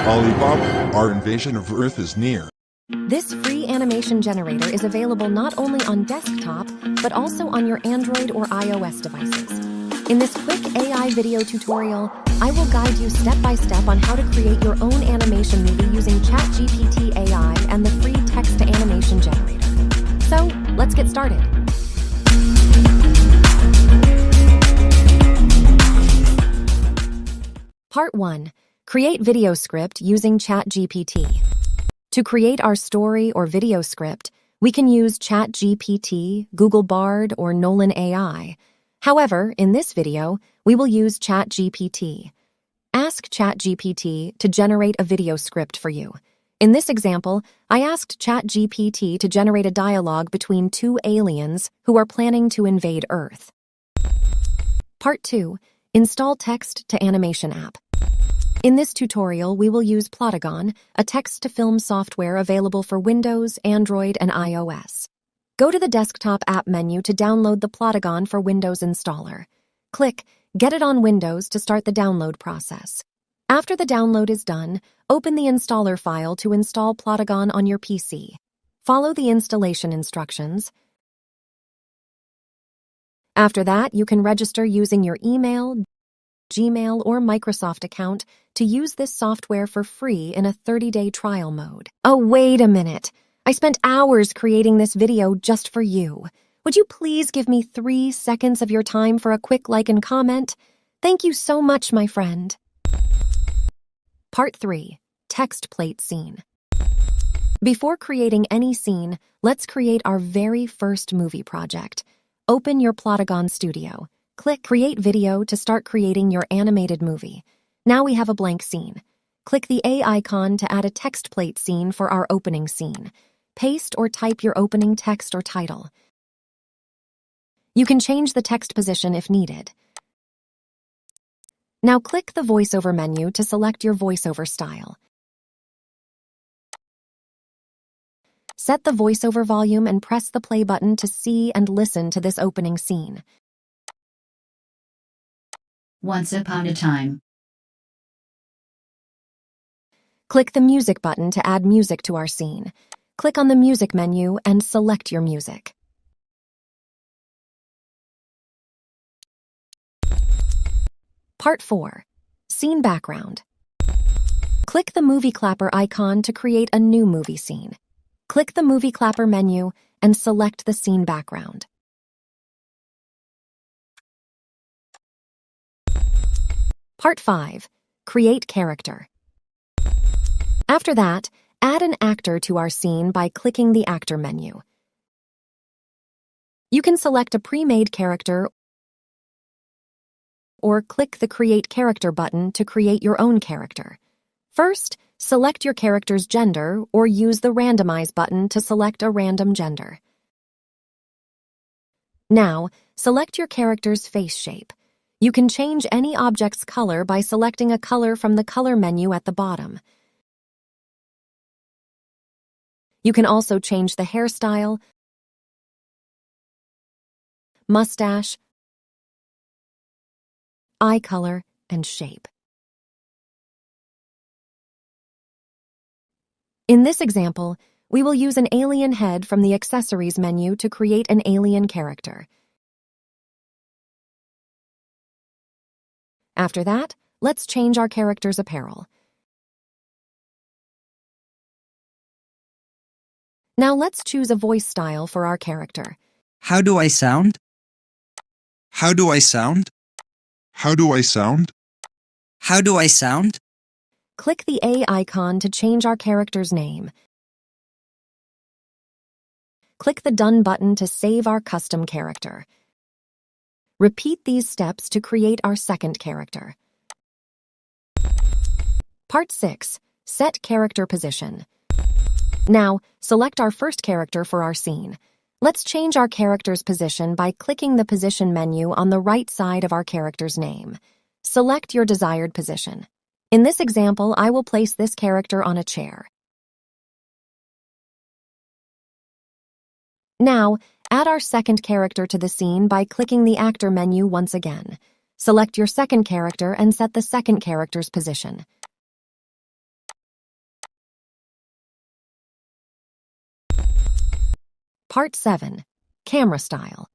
Alibaba, our invasion of Earth is near. This free animation generator is available not only on desktop, but also on your Android or iOS devices. In this quick AI video tutorial, I will guide you step by step on how to create your own animation movie using ChatGPT AI and the free text-to-animation generator. So, let's get started. Part 1. Create video script using ChatGPT. To create our story or video script, we can use ChatGPT, Google Bard, or Nolan AI. However, in this video, we will use ChatGPT. Ask ChatGPT to generate a video script for you. In this example, I asked ChatGPT to generate a dialogue between two aliens who are planning to invade Earth. Part 2. Install text-to-animation app. In this tutorial, we will use Plotagon, a text-to-film software available for Windows, Android, and iOS. Go to the desktop app menu to download the Plotagon for Windows installer. Click Get it on Windows to start the download process. After the download is done, open the installer file to install Plotagon on your PC. Follow the installation instructions. After that, you can register using your email, Gmail, or Microsoft account to use this software for free in a 30-day trial mode. Oh, wait a minute. I spent hours creating this video just for you. Would you please give me 3 seconds of your time for a quick like and comment? Thank you so much, my friend. Part 3. Text plate scene. Before creating any scene, let's create our very first movie project. Open your Plotagon Studio. Click Create Video to start creating your animated movie. Now we have a blank scene. Click the A icon to add a text plate scene for our opening scene. Paste or type your opening text or title. You can change the text position if needed. Now click the voiceover menu to select your voiceover style. Set the voiceover volume and press the play button to see and listen to this opening scene. Once upon a time. Click the music button to add music to our scene. Click on the music menu and select your music. Part 4. Scene background. Click the movie clapper icon to create a new movie scene. Click the movie clapper menu and select the scene background. Part 5. Create character. After that, add an actor to our scene by clicking the actor menu. You can select a pre-made character or click the Create Character button to create your own character. First, select your character's gender or use the Randomize button to select a random gender. Now, select your character's face shape. You can change any object's color by selecting a color from the color menu at the bottom. You can also change the hairstyle, mustache, eye color, and shape. In this example, we will use an alien head from the Accessories menu to create an alien character. After that, let's change our character's apparel. Now let's choose a voice style for our character. How do I sound? How do I sound? How do I sound? How do I sound? Click the A icon to change our character's name. Click the Done button to save our custom character. Repeat these steps to create our second character. Part 6. Set character position. Now, select our first character for our scene. Let's change our character's position by clicking the Position menu on the right side of our character's name. Select your desired position. In this example, I will place this character on a chair. Now, add our second character to the scene by clicking the Actor menu once again. Select your second character and set the second character's position. Part 7. Camera Style.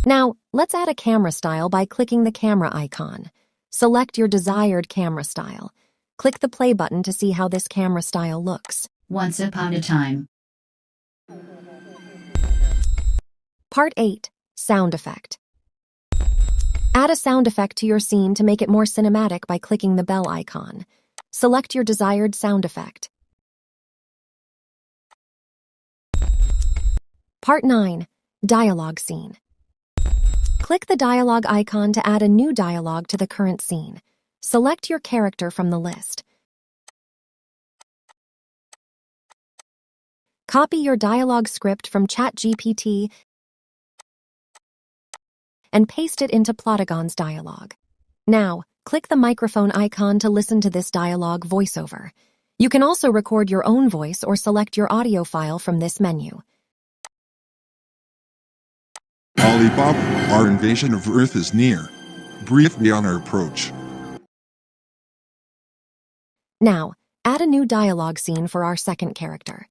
Now, let's add a camera style by clicking the camera icon. Select your desired camera style. Click the play button to see how this camera style looks. Once upon a time. Part 8. Sound Effect. Add a sound effect to your scene to make it more cinematic by clicking the bell icon. Select your desired sound effect. Part 9. Dialogue Scene. Click the dialogue icon to add a new dialogue to the current scene. Select your character from the list. Copy your dialogue script from ChatGPT and paste it into Plotagon's dialogue. Now, click the microphone icon to listen to this dialogue voiceover. You can also record your own voice or select your audio file from this menu. Alibaba, our invasion of Earth is near. Brief me on our approach. Now, add a new dialogue scene for our second character.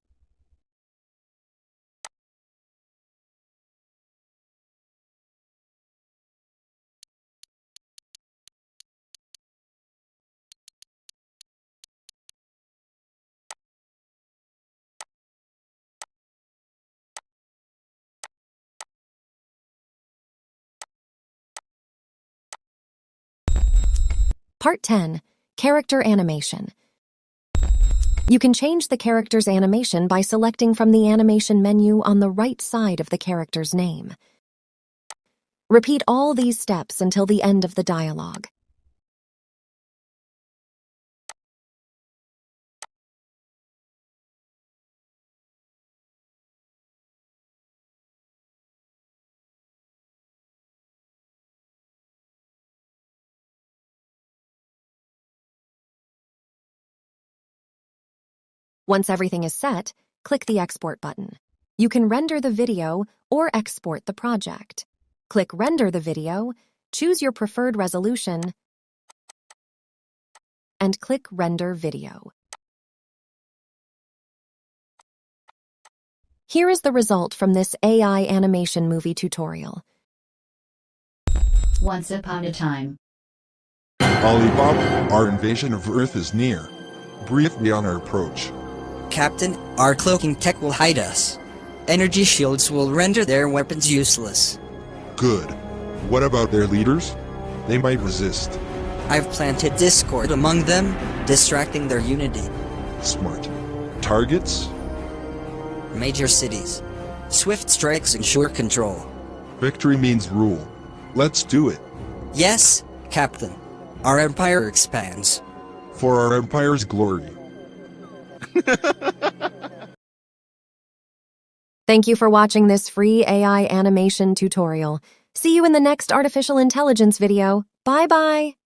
Part 10. Character Animation. You can change the character's animation by selecting from the animation menu on the right side of the character's name. Repeat all these steps until the end of the dialogue. Once everything is set, click the Export button. You can render the video or export the project. Click Render the video, choose your preferred resolution, and click Render Video. Here is the result from this AI animation movie tutorial. Once upon a time. Alibaba, our invasion of Earth is near. Brief me on our approach. Captain, our cloaking tech will hide us. Energy shields will render their weapons useless. Good. What about their leaders? They might resist. I've planted discord among them, distracting their unity. Smart. Targets? Major cities. Swift strikes ensure control. Victory means rule. Let's do it. Yes, Captain. Our empire expands. For our empire's glory. Thank you for watching this free AI animation tutorial. See you in the next artificial intelligence video. Bye-bye.